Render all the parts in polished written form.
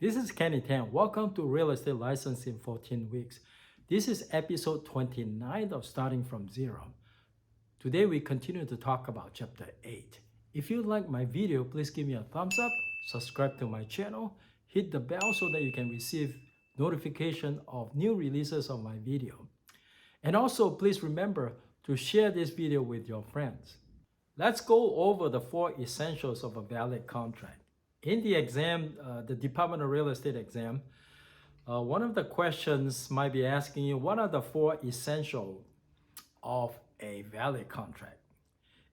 This is Kenny Tan. Welcome to Real Estate License in 14 Weeks. This is episode 29 of Starting from Zero. Today we continue to talk about chapter 8. If you like my video, please give me a thumbs up, subscribe to my channel, hit the bell so that you can receive notification of new releases of my video. And also please remember to share this video with your friends. Let's go over the 4 essentials of a valid contract. In the exam, the Department of Real Estate exam, one of the questions might be asking you, what are the 4 essentials of a valid contract?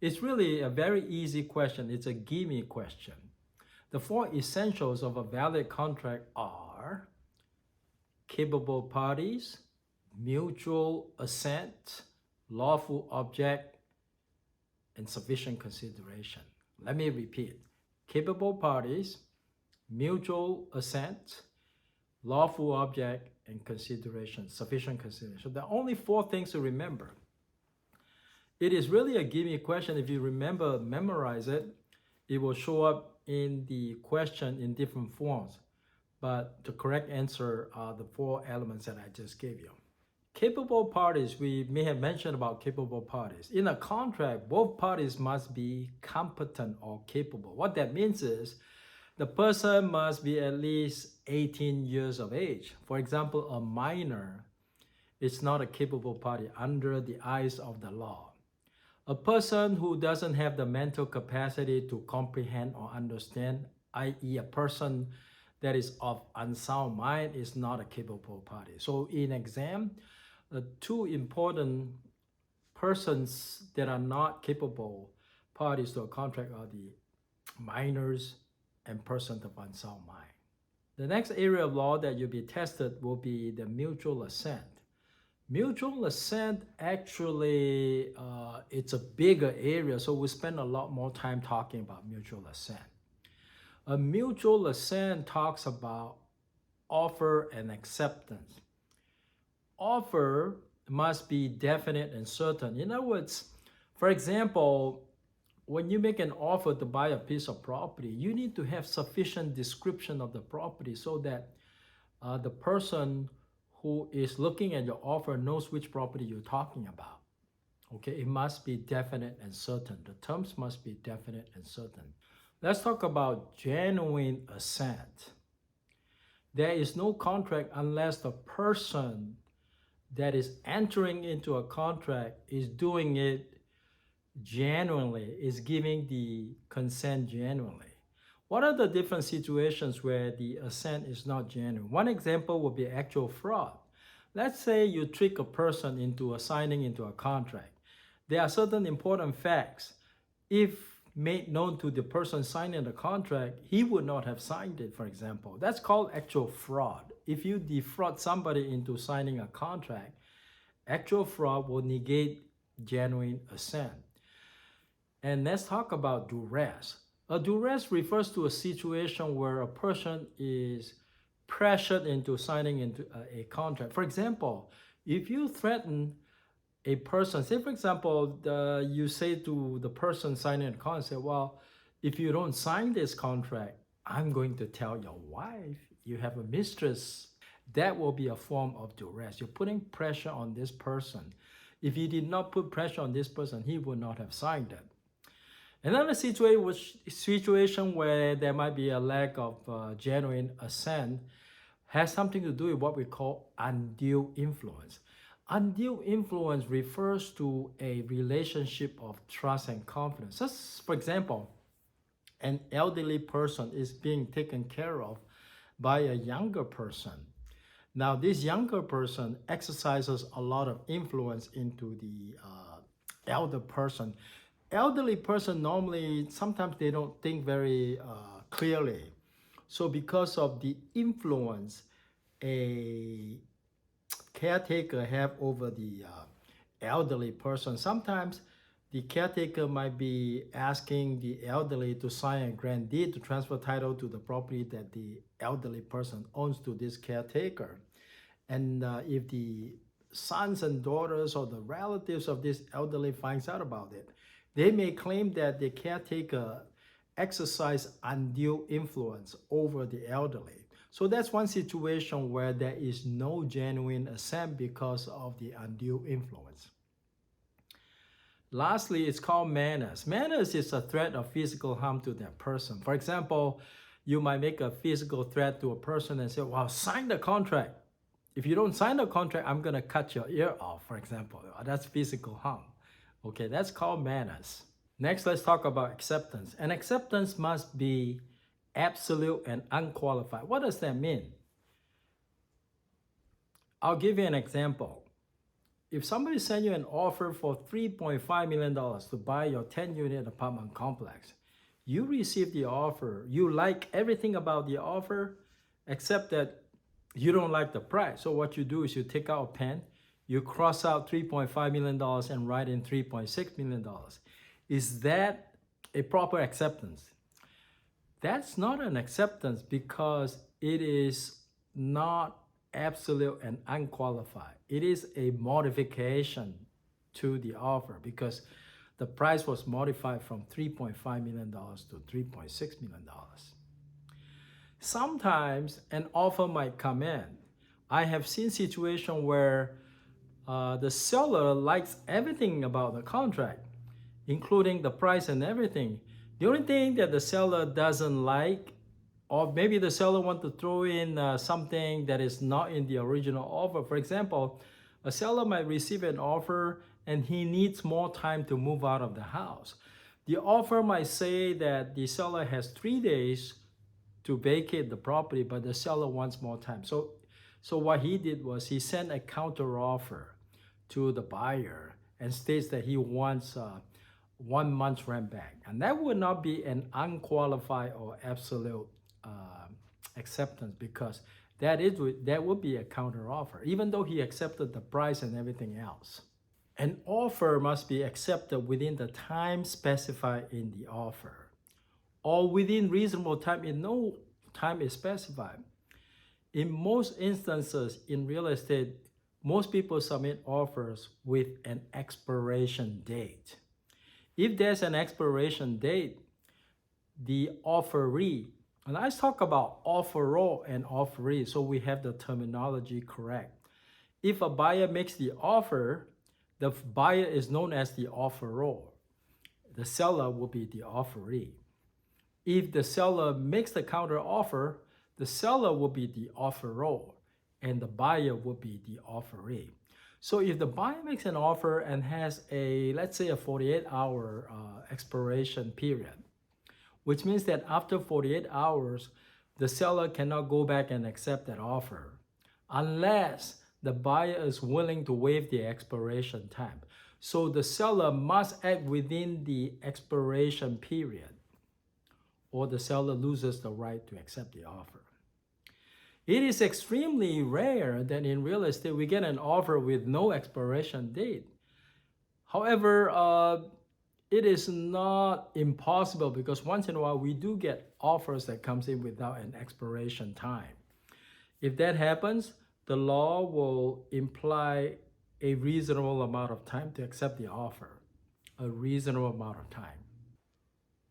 It's really a very easy question. It's a gimme question. The 4 essentials of a valid contract are capable parties, mutual assent, lawful object, and sufficient consideration. Let me repeat. Capable parties, mutual assent, lawful object, and consideration, sufficient consideration. There are only 4 things to remember. It is really a gimme question. If you remember, memorize it. It will show up in the question in different forms. But the correct answer are the 4 elements that I just gave you. Capable parties, we may have mentioned about capable parties. In a contract, both parties must be competent or capable. What that means is the person must be at least 18 years of age. For example, a minor is not a capable party under the eyes of the law. A person who doesn't have the mental capacity to comprehend or understand, i.e. a person that is of unsound mind, is not a capable party. So in exam, the 2 important persons that are not capable parties to a contract are the minors and persons of unsound mind. The next area of law that you'll be tested will be the mutual assent. Mutual assent actually, it's a bigger area, so we spend a lot more time talking about mutual assent. A mutual assent talks about offer and acceptance. Offer must be definite and certain. In other words, for example, when you make an offer to buy a piece of property, you need to have sufficient description of the property so that the person who is looking at your offer knows which property you're talking about. Okay, it must be definite and certain. The terms must be definite and certain. Let's talk about genuine assent. There is no contract unless the person that is entering into a contract is doing it genuinely, is giving the consent genuinely. What are the different situations where the assent is not genuine? One example would be actual fraud. Let's say you trick a person into signing into a contract. There are certain important facts. If made known to the person signing the contract, he would not have signed it, for example. That's called actual fraud. If you defraud somebody into signing a contract, actual fraud will negate genuine assent. And let's talk about duress. A duress refers to a situation where a person is pressured into signing into a contract. For example, if you threaten a person, say for example, you say to the person signing the contract, well, if you don't sign this contract, I'm going to tell your wife you have a mistress. That will be a form of duress. You're putting pressure on this person. If you did not put pressure on this person, he would not have signed it. Another situation where there might be a lack of genuine assent has something to do with what we call undue influence. Undue influence refers to a relationship of trust and confidence. Just for example, an elderly person is being taken care of by a younger person. Now, this younger person exercises a lot of influence into the elder person. Elderly person normally, sometimes they don't think very clearly. So because of the influence a caretaker have over the elderly person, sometimes the caretaker might be asking the elderly to sign a grant deed to transfer title to the property that the elderly person owns to this caretaker. And if the sons and daughters or the relatives of this elderly finds out about it, they may claim that the caretaker exercised undue influence over the elderly. So that's one situation where there is no genuine assent because of the undue influence. Lastly, it's called menace. Menace is a threat of physical harm to that person. For example, you might make a physical threat to a person and say, well, sign the contract. If you don't sign the contract, I'm going to cut your ear off, for example. That's physical harm. Okay, that's called menace. Next, let's talk about acceptance. And acceptance must be absolute and unqualified. What does that mean? I'll give you an example. If somebody sends you an offer for $3.5 million to buy your 10-unit apartment complex, you receive the offer, you like everything about the offer, except that you don't like the price. So what you do is you take out a pen, you cross out $3.5 million and write in $3.6 million. Is that a proper acceptance? That's not an acceptance because it is not absolute and unqualified. It is a modification to the offer because the price was modified from $3.5 million to $3.6 million. Sometimes an offer might come in. I have seen situations where the seller likes everything about the contract, including the price and everything. The only thing that the seller doesn't like, or maybe the seller wants to throw in something that is not in the original offer. For example, a seller might receive an offer and he needs more time to move out of the house. The offer might say that the seller has 3 days to vacate the property, but the seller wants more time. So what he did was he sent a counter offer to the buyer and states that he wants 1 month's rent back. And that would not be an unqualified or absolute acceptance because that would be a counter offer, even though he accepted the price and everything else. An offer must be accepted within the time specified in the offer, or within reasonable time if no time is specified. In most instances in real estate, most people submit offers with an expiration date. If there's an expiration date, the offeree, and let's talk about offeror and offeree so we have the terminology correct. If a buyer makes the offer, the buyer is known as the offeror. The seller will be the offeree. If the seller makes the counter offer, the seller will be the offeror and the buyer will be the offeree. So if the buyer makes an offer and has let's say a 48-hour expiration period, which means that after 48 hours, the seller cannot go back and accept that offer unless the buyer is willing to waive the expiration time. So the seller must act within the expiration period or the seller loses the right to accept the offer. It is extremely rare that in real estate we get an offer with no expiration date. However, it is not impossible because once in a while we do get offers that comes in without an expiration time. If that happens, the law will imply a reasonable amount of time to accept the offer, a reasonable amount of time.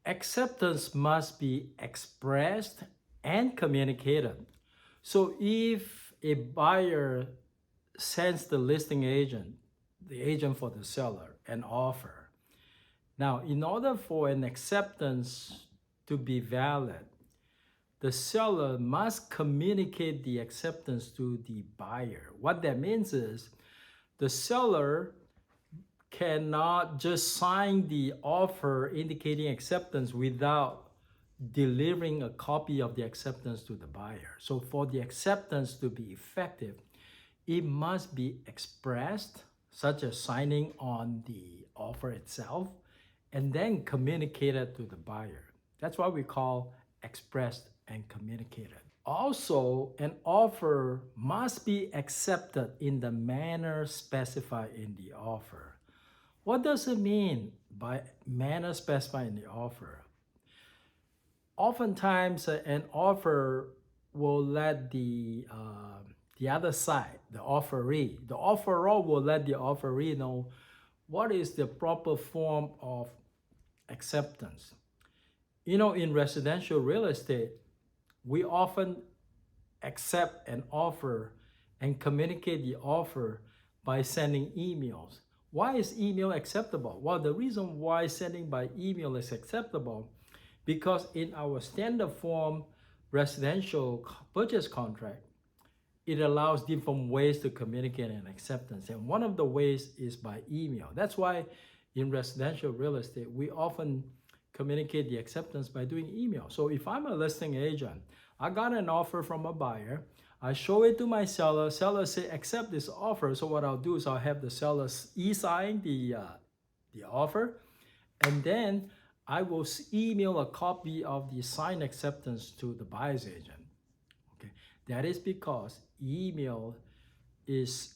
Acceptance must be expressed and communicated. So if a buyer sends the listing agent, the agent for the seller, an offer, now in order for an acceptance to be valid, the seller must communicate the acceptance to the buyer. What that means is the seller cannot just sign the offer indicating acceptance without delivering a copy of the acceptance to the buyer. So for the acceptance to be effective, it must be expressed, such as signing on the offer itself, and then communicated to the buyer. That's what we call expressed and communicated. Also, an offer must be accepted in the manner specified in the offer. What does it mean by manner specified in the offer? Oftentimes, an offer will let the other side, the offeree, the offeror will let the offeree know what is the proper form of acceptance. You know, in residential real estate, we often accept an offer and communicate the offer by sending emails. Why is email acceptable? Well, the reason why sending by email is acceptable, because in our standard form residential purchase contract, it allows different ways to communicate an acceptance. And one of the ways is by email. That's why in residential real estate, we often communicate the acceptance by doing email. So if I'm a listing agent, I got an offer from a buyer, I show it to my seller, seller say accept this offer. So what I'll do is I'll have the seller e-sign the offer, and then I will email a copy of the signed acceptance to the buyer's agent. Okay, that is because email is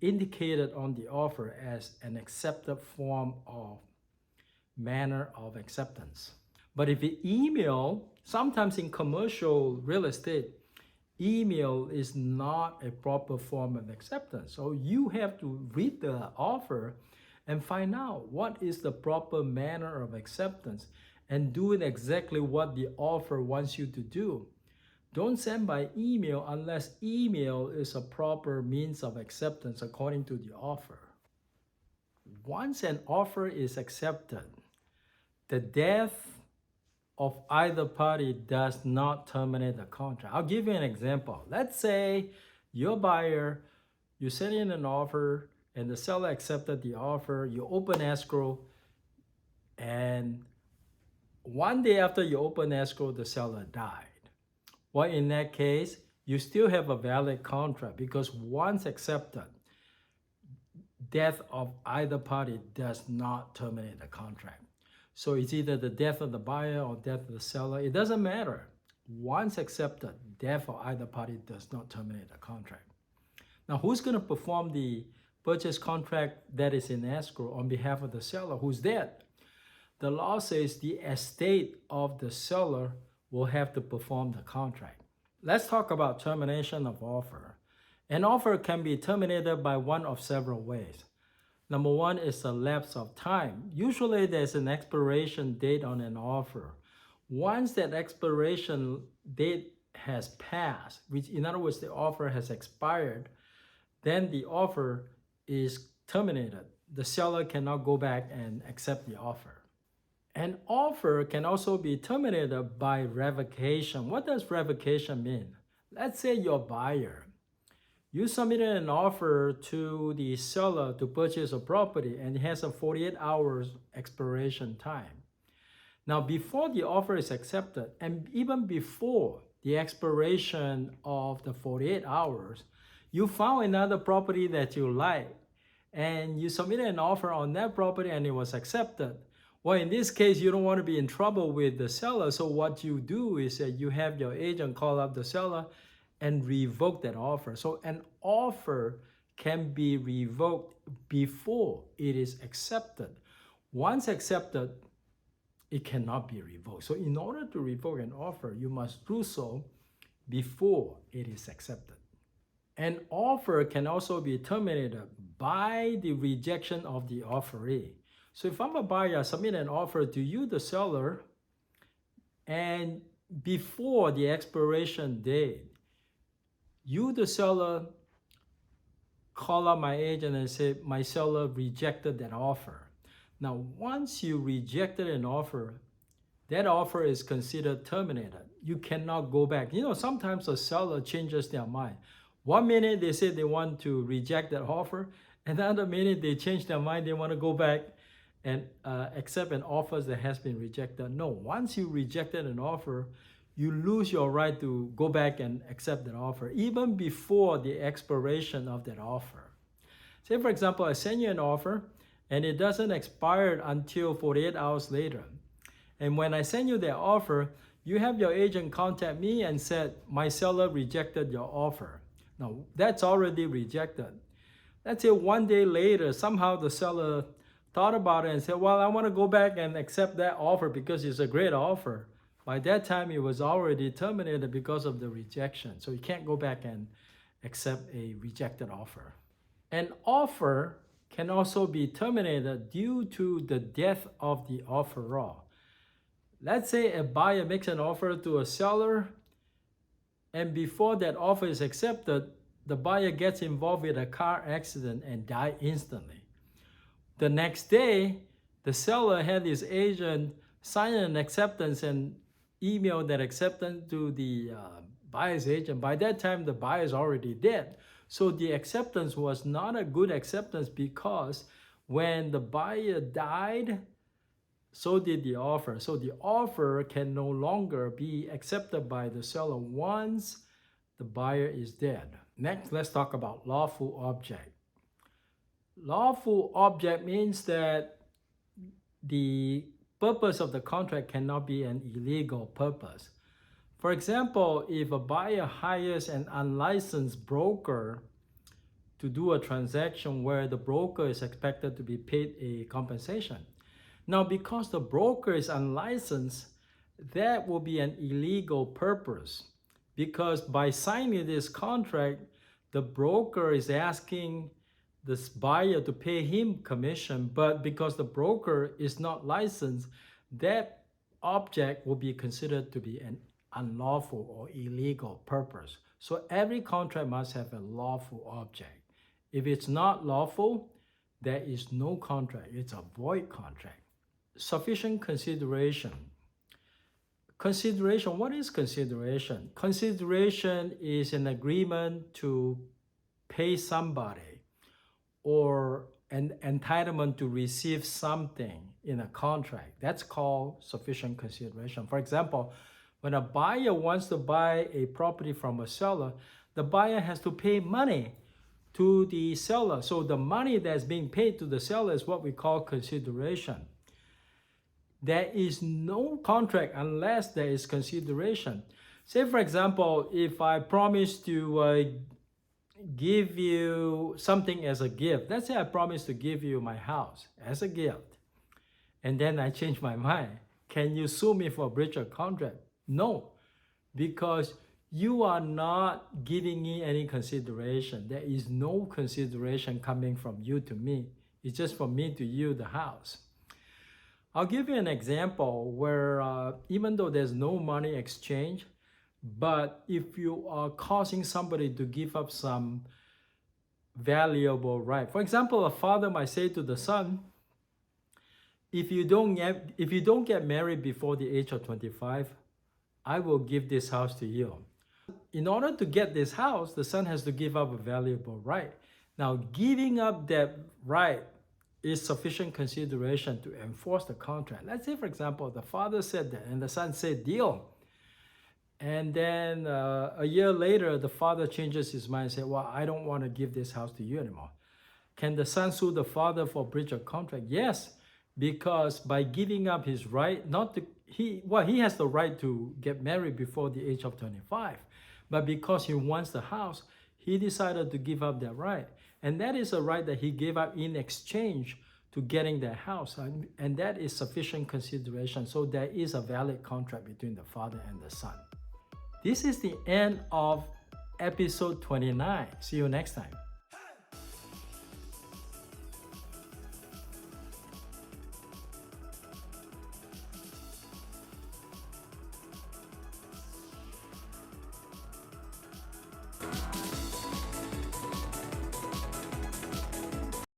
indicated on the offer as an accepted form of manner of acceptance. But if you email, sometimes in commercial real estate, email is not a proper form of acceptance. So you have to read the offer and find out what is the proper manner of acceptance and do it exactly what the offer wants you to do. Don't send by email unless email is a proper means of acceptance according to the offer. Once an offer is accepted, the death of either party does not terminate the contract. I'll give you an example. Let's say your buyer, you send in an offer and the seller accepted the offer, you open escrow, and one day after you open escrow, the seller died. Well, in that case, you still have a valid contract because once accepted, death of either party does not terminate the contract. So it's either the death of the buyer or death of the seller. It doesn't matter. Once accepted, death of either party does not terminate the contract. Now, who's going to perform the purchase contract that is in escrow on behalf of the seller who's dead? The law says the estate of the seller will have to perform the contract. Let's talk about termination of offer. An offer can be terminated by one of several ways. Number one is the lapse of time. Usually there's an expiration date on an offer. Once that expiration date has passed, which in other words the offer has expired, then the offer is terminated. The seller cannot go back and accept the offer. An offer can also be terminated by revocation. What does revocation mean? Let's say your buyer, you submitted an offer to the seller to purchase a property and it has a 48 hours expiration time. Now, before the offer is accepted and even before the expiration of the 48 hours, you found another property that you like and you submitted an offer on that property and it was accepted. Well, in this case, you don't want to be in trouble with the seller. So what you do is that you have your agent call up the seller and revoke that offer. So an offer can be revoked before it is accepted. Once accepted, it cannot be revoked. So in order to revoke an offer, you must do so before it is accepted. An offer can also be terminated by the rejection of the offeree. So if I'm a buyer, I submit an offer to you, the seller, and before the expiration date, you, the seller, call up my agent and say, my seller rejected that offer. Now, once you rejected an offer, that offer is considered terminated. You cannot go back. You know, sometimes a seller changes their mind. One minute they say they want to reject that offer, another minute they change their mind, they want to go back and accept an offer that has been rejected. No, once you rejected an offer, you lose your right to go back and accept that offer, even before the expiration of that offer. Say, for example, I send you an offer, and it doesn't expire until 48 hours later. And when I send you that offer, you have your agent contact me and said, my seller rejected your offer. Now, that's already rejected. Let's say one day later, somehow the seller thought about it and said, well, I want to go back and accept that offer because it's a great offer. By that time, it was already terminated because of the rejection. So you can't go back and accept a rejected offer. An offer can also be terminated due to the death of the offeror. Let's say a buyer makes an offer to a seller and before that offer is accepted, the buyer gets involved with a car accident and dies instantly. The next day, the seller had his agent sign an acceptance and email that acceptance to the buyer's agent. By that time, the buyer is already dead. So the acceptance was not a good acceptance because when the buyer died, so did the offer. So the offer can no longer be accepted by the seller once the buyer is dead. Next, let's talk about lawful object. Lawful object means that the purpose of the contract cannot be an illegal purpose. For example, if a buyer hires an unlicensed broker to do a transaction where the broker is expected to be paid a compensation. Now, because the broker is unlicensed, that will be an illegal purpose, because by signing this contract, the broker is asking this buyer to pay him commission, but because the broker is not licensed, that object will be considered to be an unlawful or illegal purpose. So every contract must have a lawful object. If it's not lawful, there is no contract. It's a void contract. Sufficient consideration. Consideration, what is consideration? Consideration is an agreement to pay somebody or an entitlement to receive something in a contract. That's called sufficient consideration. For example, when a buyer wants to buy a property from a seller, the buyer has to pay money to the seller. So the money that's being paid to the seller is what we call consideration. There is no contract unless there is consideration. Say, for example, if I promise to give you something as a gift. Let's say I promise to give you my house as a gift, and then I change my mind. Can you sue me for breach of contract? No, because you are not giving me any consideration. There is no consideration coming from you to me. It's just from me to you, the house. I'll give you an example where even though there's no money exchange, but if you are causing somebody to give up some valuable right. For example, a father might say to the son, if you don't get married before the age of 25, I will give this house to you. In order to get this house, the son has to give up a valuable right. Now, giving up that right is sufficient consideration to enforce the contract. Let's say, for example, the father said that and the son said, deal. And then a year later, the father changes his mind and says, well, I don't want to give this house to you anymore. Can the son sue the father for breach of contract? Yes, because by giving up his right, he has the right to get married before the age of 25. But because he wants the house, he decided to give up that right. And that is a right that he gave up in exchange to getting the house. And that is sufficient consideration. So there is a valid contract between the father and the son. This is the end of episode 29. See you next time.